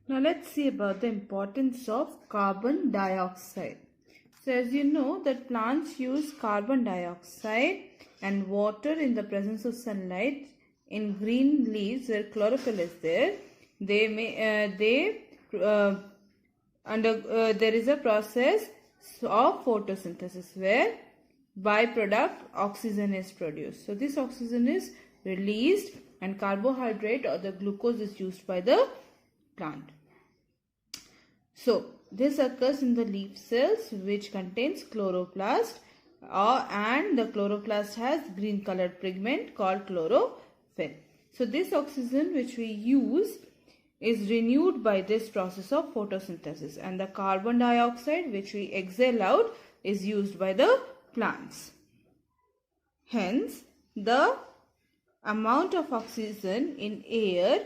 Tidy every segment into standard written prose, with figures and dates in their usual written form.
Now let's see about the importance of carbon dioxide. So as you know that plants use carbon dioxide and water in the presence of sunlight in green leaves where chlorophyll is there. There is a process of photosynthesis where byproduct oxygen is produced. So this oxygen is released and carbohydrate or the glucose is used by the plant. So this occurs in the leaf cells which contains chloroplast and the chloroplast has green colored pigment called chlorophyll. So this oxygen which we use is renewed by this process of photosynthesis, and the carbon dioxide which we exhale out is used by the plants. Hence, the amount of oxygen in air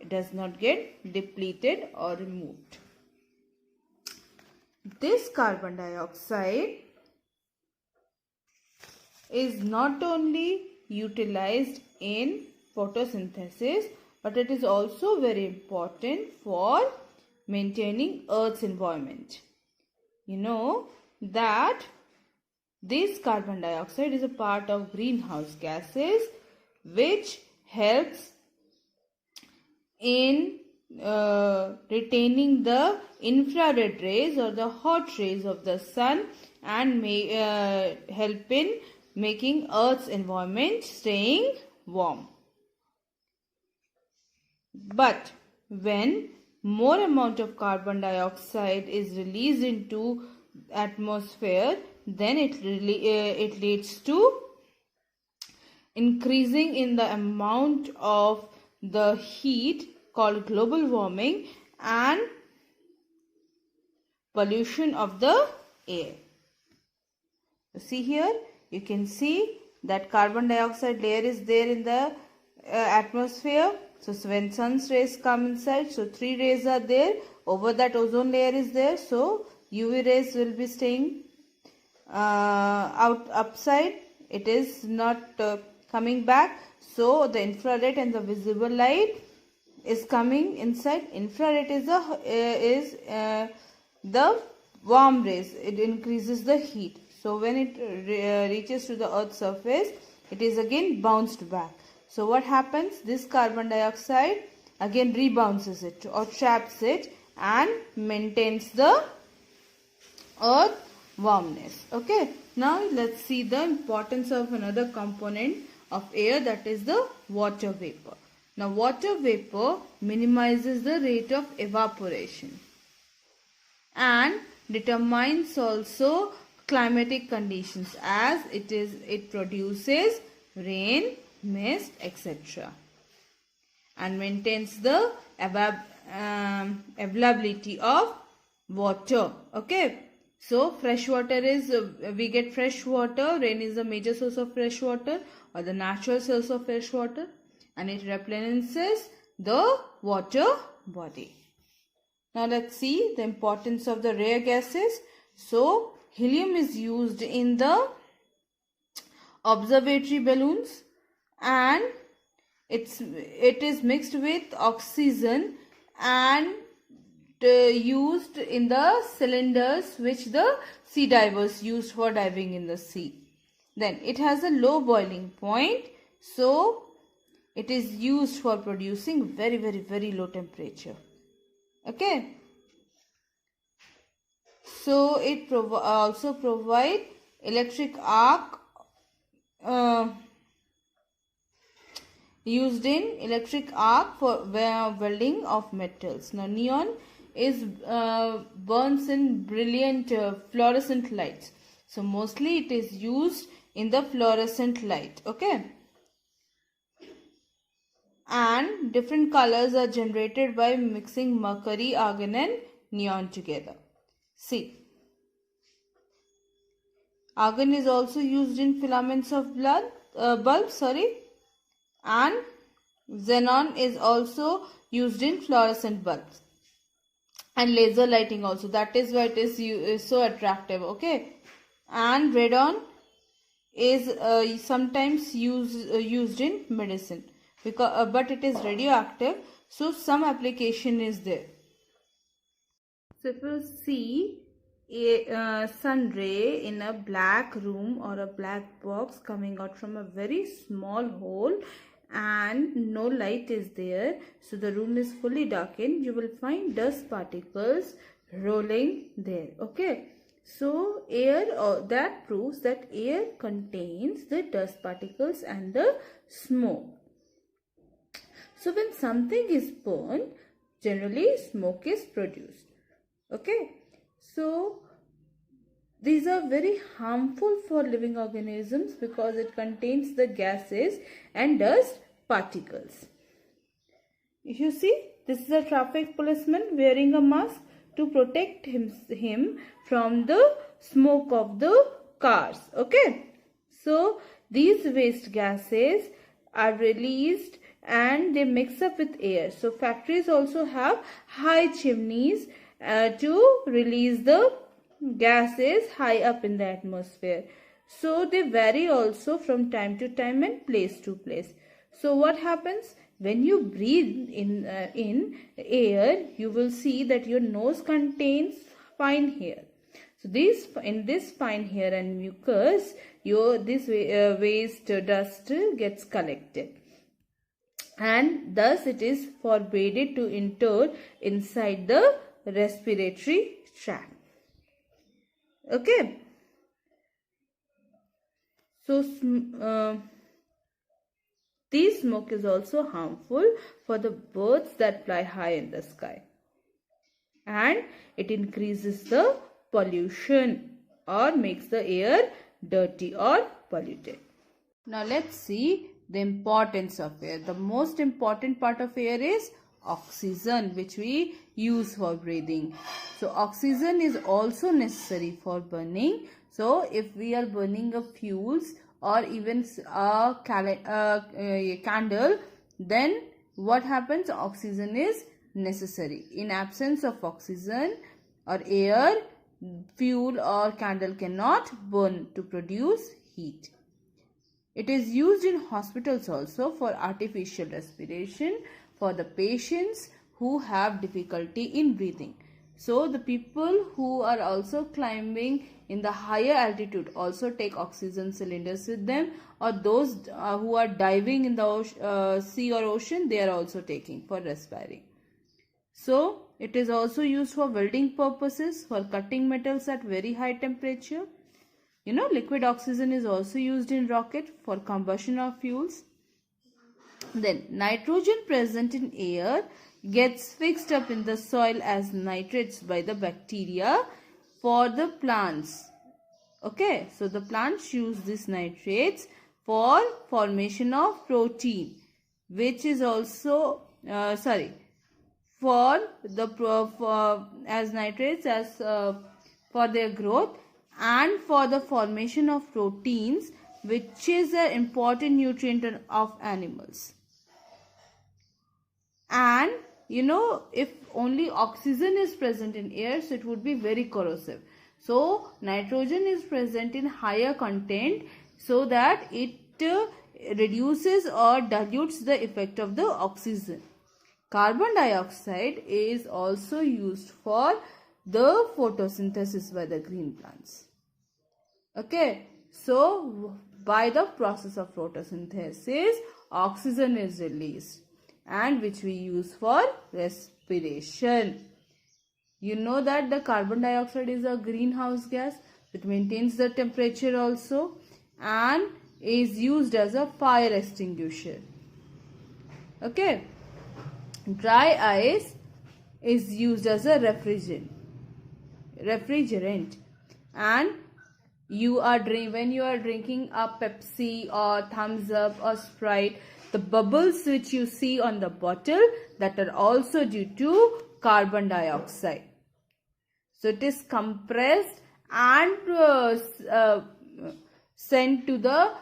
does not get depleted or removed. This carbon dioxide is not only utilized in photosynthesis, but it is also very important for maintaining Earth's environment. You know that this carbon dioxide is a part of greenhouse gases which helps in retaining the infrared rays or the hot rays of the sun and may help in making Earth's environment staying warm. But when more amount of carbon dioxide is released into atmosphere, then it leads to increasing in the amount of the heat called global warming and pollution of the air. See here, you can see that carbon dioxide layer is there in the atmosphere. So when sun's rays come inside, so 3 rays are there. Over that ozone layer is there. So UV rays will be staying upside. It is not coming back. So the infrared and the visible light is coming inside. Infrared is the warm rays. It increases the heat. So when it reaches to the Earth's surface, it is again bounced back. So what happens? This carbon dioxide again rebounces it or traps it and maintains the Earth warmness. Okay. Now let's see the importance of another component of air, that is the water vapor. Now water vapor minimizes the rate of evaporation and determines also climatic conditions as it produces rain, mist, etc. and maintains the availability of water. Okay. So fresh water is, we get fresh water, rain is the major source of fresh water or the natural source of fresh water, and it replenishes the water body. Now let's see the importance of the rare gases. So helium is used in the observatory balloons and it is mixed with oxygen and used in the cylinders which the sea divers used for diving in the sea. Then it has a low boiling point, so it is used for producing very low temperature. Okay. So it also provide electric arc used in electric arc for welding of metals. Now neon is burns in brilliant fluorescent lights. So mostly it is used in the fluorescent light. Okay. And different colors are generated by mixing mercury, argon and neon together. See, argon is also used in filaments of bulbs, and xenon is also used in fluorescent bulbs and laser lighting also. That is why it is so attractive. Okay, and radon is sometimes used in medicine because but it is radioactive, so some application is there. So if you see a sun ray in a black room or a black box coming out from a very small hole and no light is there, so the room is fully darkened, you will find dust particles rolling there. Okay, so air, that proves that air contains the dust particles and the smoke. So when something is burned, generally smoke is produced. Okay, so these are very harmful for living organisms because it contains the gases and dust particles. If you see, this is a traffic policeman wearing a mask to protect him from the smoke of the cars. Okay, so these waste gases are released and they mix up with air. So factories also have high chimneys to release the gases high up in the atmosphere. So they vary also from time to time and place to place. So what happens when you breathe in air? You will see that your nose contains fine hair. So in this fine hair and mucus, this waste dust gets collected, and thus it is forbidden to enter inside the respiratory tract. Okay, so this smoke is also harmful for the birds that fly high in the sky, and it increases the pollution or makes the air dirty or polluted. Now let's see the importance of air. The most important part of air is oxygen, which we use for breathing. So oxygen is also necessary for burning. So if we are burning a fuels or even a candle, then what happens? Oxygen is necessary. In absence of oxygen or air, fuel or candle cannot burn to produce heat. It is used in hospitals also for artificial respiration for the patients who have difficulty in breathing. So the people who are also climbing in the higher altitude also take oxygen cylinders with them, or those who are diving in the sea or ocean, they are also taking for respiring. So it is also used for welding purposes, for cutting metals at very high temperature. You know, liquid oxygen is also used in rocket for combustion of fuels. Then nitrogen present in air gets fixed up in the soil as nitrates by the bacteria for the plants. Okay, so the plants use these nitrates for formation of protein, which is also for as nitrates as for their growth and for the formation of proteins, which is an important nutrient of animals. And you know, if only oxygen is present in air, so it would be very corrosive. So nitrogen is present in higher content so that it reduces or dilutes the effect of the oxygen. Carbon dioxide is also used for the photosynthesis by the green plants. Okay, so by the process of photosynthesis, oxygen is released, and which we use for respiration. You know that the carbon dioxide is a greenhouse gas. It maintains the temperature also and is used as a fire extinguisher. Okay, dry ice is used as a refrigerant, and when you are drinking a Pepsi or Thumbs Up or Sprite, the bubbles which you see on the bottle, that are also due to carbon dioxide. So it is compressed and sent to the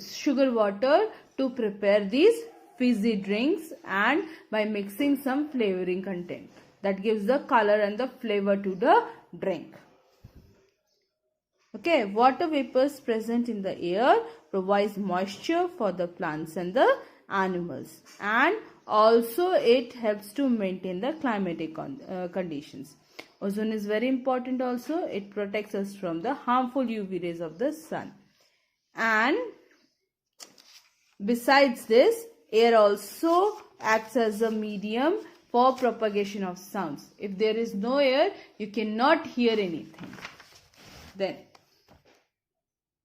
sugar water to prepare these fizzy drinks, and by mixing some flavoring content that gives the color and the flavor to the drink. Okay, water vapors present in the air provides moisture for the plants and the animals, and Also, it helps to maintain the climatic conditions. Ozone is very important also. It protects us from the harmful UV rays of the sun. And besides this, air also acts as a medium for propagation of sounds. If there is no air, you cannot hear anything. Then,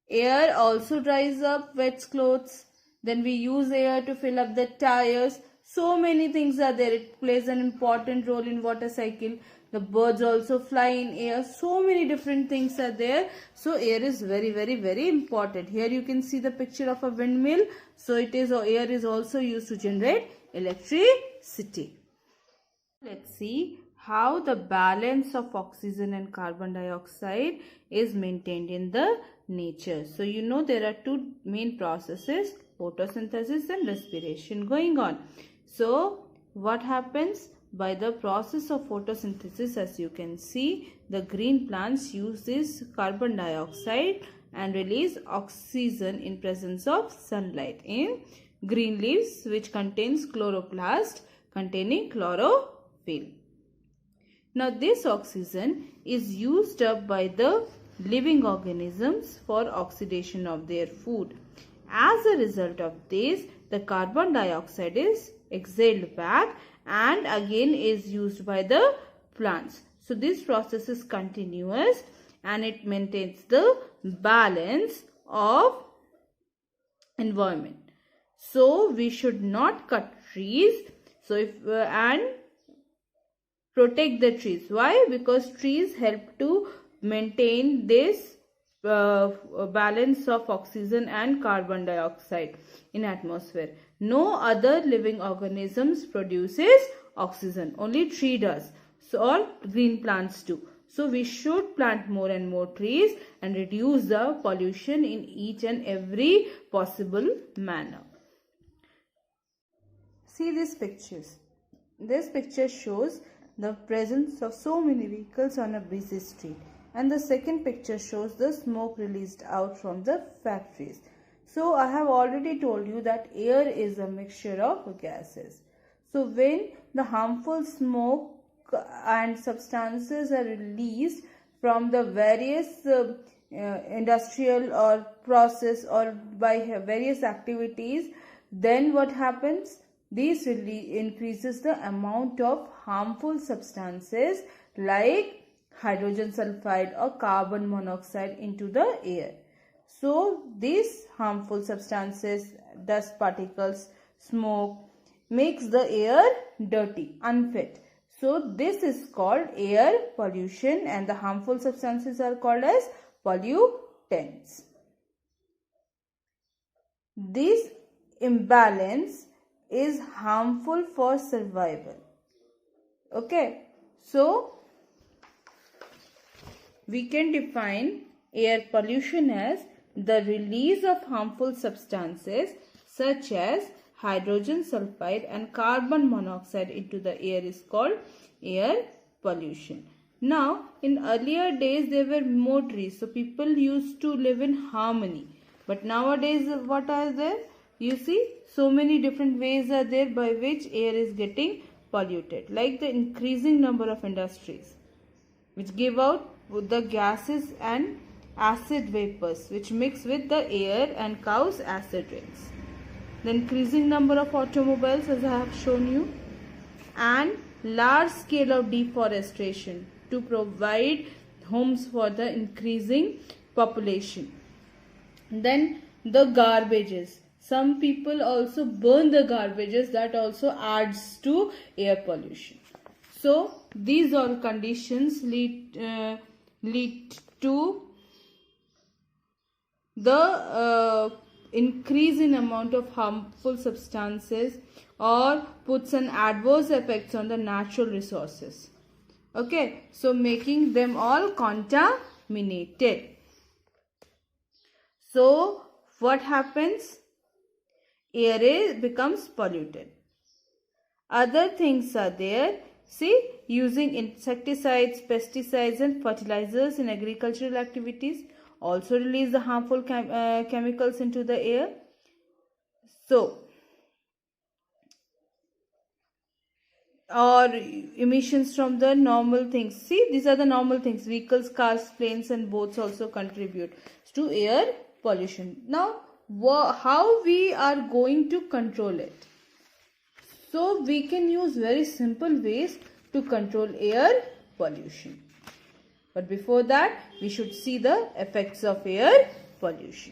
air also dries up wet clothes. Then we use air to fill up the tires. So many things are there. It plays an important role in water cycle. The birds also fly in air. So many different things are there. So air is very important. Here you can see the picture of a windmill. So air is also used to generate electricity. Let's see how the balance of oxygen and carbon dioxide is maintained in the nature. So you know there are two main processes, photosynthesis and respiration going on. So what happens? By the process of photosynthesis, as you can see, the green plants use this carbon dioxide and release oxygen in presence of sunlight in green leaves, which contains chloroplast containing chlorophyll. Now this oxygen is used up by the living organisms for oxidation of their food. As a result of this, the carbon dioxide is exhaled back and again is used by the plants. So this process is continuous and it maintains the balance of environment. So we should not cut trees. So and protect the trees. Why? Because trees help to maintain this balance of oxygen and carbon dioxide in atmosphere. No other living organisms produces oxygen. Only tree does. So or green plants do. So we should plant more and more trees and reduce the pollution in each and every possible manner. See these pictures. This picture shows the presence of so many vehicles on a busy street. And the second picture shows the smoke released out from the factories. So I have already told you that air is a mixture of gases. So when the harmful smoke and substances are released from the various industrial or process or by various activities, then what happens? This really increases the amount of harmful substances like hydrogen sulfide or carbon monoxide into the air. So these harmful substances, dust particles, smoke makes the air dirty, unfit. So this is called air pollution and the harmful substances are called as pollutants. This imbalance is harmful for survival. Okay, so we can define air pollution as the release of harmful substances such as hydrogen sulfide and carbon monoxide into the air is called air pollution. Now, in earlier days there were more trees, so people used to live in harmony. But nowadays what are there? You see, so many different ways are there by which air is getting polluted, like the increasing number of industries which give out the gases and acid vapors which mix with the air and cause acid rains. The increasing number of automobiles, as I have shown you, and large scale of deforestation to provide homes for the increasing population. Then the garbages. Some people also burn the garbages, that also adds to air pollution. So these all conditions lead to the increase in amount of harmful substances or puts an adverse effects on the natural resources. Okay, so making them all contaminated. So what happens? Air becomes polluted. Other things are there. See, using insecticides, pesticides and fertilizers in agricultural activities also release the harmful chemicals into the air. So, or emissions from the normal things. See, these are the normal things. Vehicles, cars, planes and boats also contribute to air pollution. Now, how we are going to control it? So, we can use very simple ways to control air pollution. But before that, we should see the effects of air pollution.